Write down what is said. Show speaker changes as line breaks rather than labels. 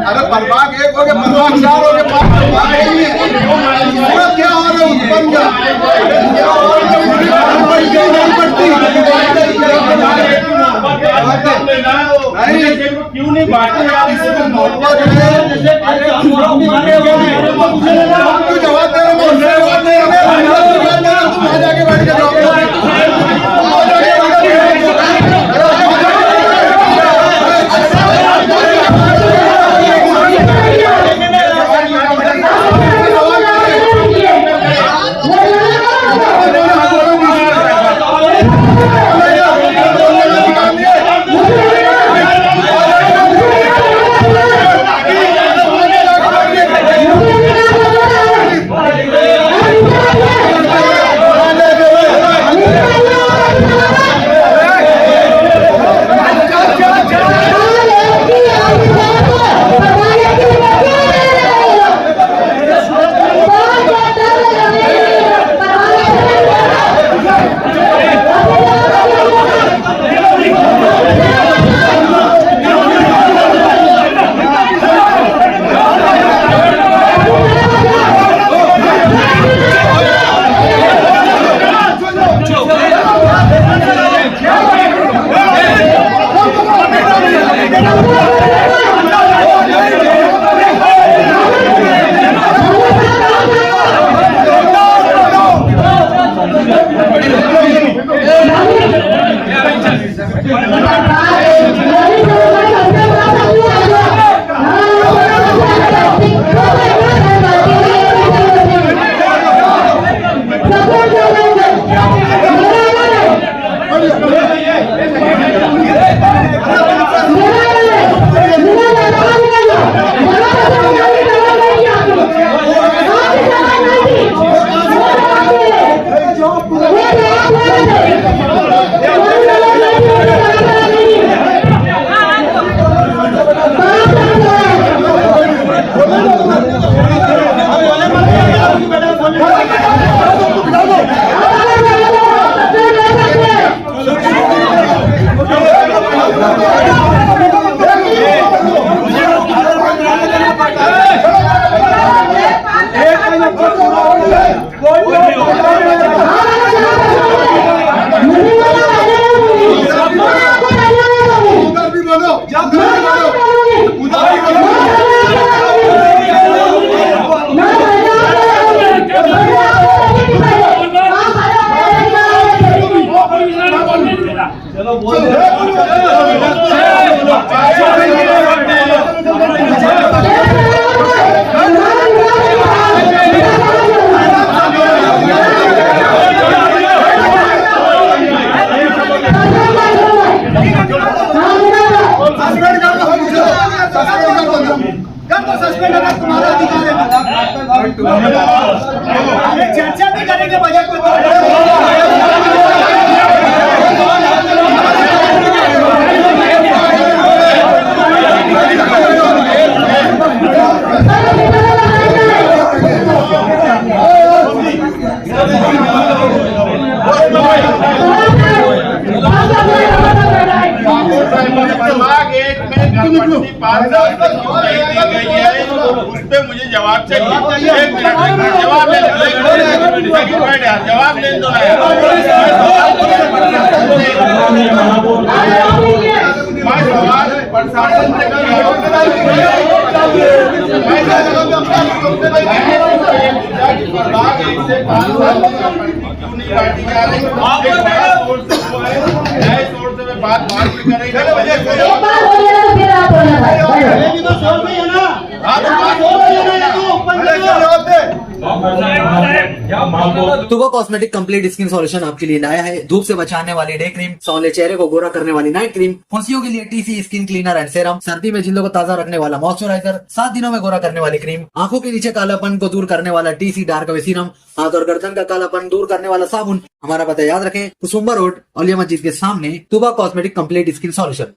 अगर प्रभाग 1 हो गया, प्रभाग 4 हो गया, 5 प्रभाग नहीं है। क्या हो रहा है उत्पन्न क्या
क्यों नहीं बांटे यार?
जवाब दे जाके बैठ के
चर्चा भी करेंगे बजट में।
उस पे मुझे जवाब चाहिए। एक मिनट जवाब ले जवाब ले दो ना यार। मैं सवाल प्रशासन से कर रहा हूँ। बात करेंगे
तुबा कॉस्मेटिक कंप्लीट स्किन सॉल्यूशन आपके लिए लाया है धूप से बचाने वाली डे क्रीम, सौंले चेहरे को गोरा करने वाली नाइट क्रीम, फुंसियों के लिए TC skin cleaner and serum, सर्दी में जिल्दों को ताजा रखने वाला मॉइस्चराइजर, 7 दिनों में गोरा करने वाली क्रीम, आंखों के नीचे कालापन को दूर करने वाला टीसी डार्क वे सीरम, हाथ और गर्दन का कालापन दूर करने वाला साबुन। हमारा पता याद रखें, कुसुम्बा रोड, औलिया मस्जिद के सामने, तुबा कॉस्मेटिक कंप्लीट स्किन सॉल्यूशन।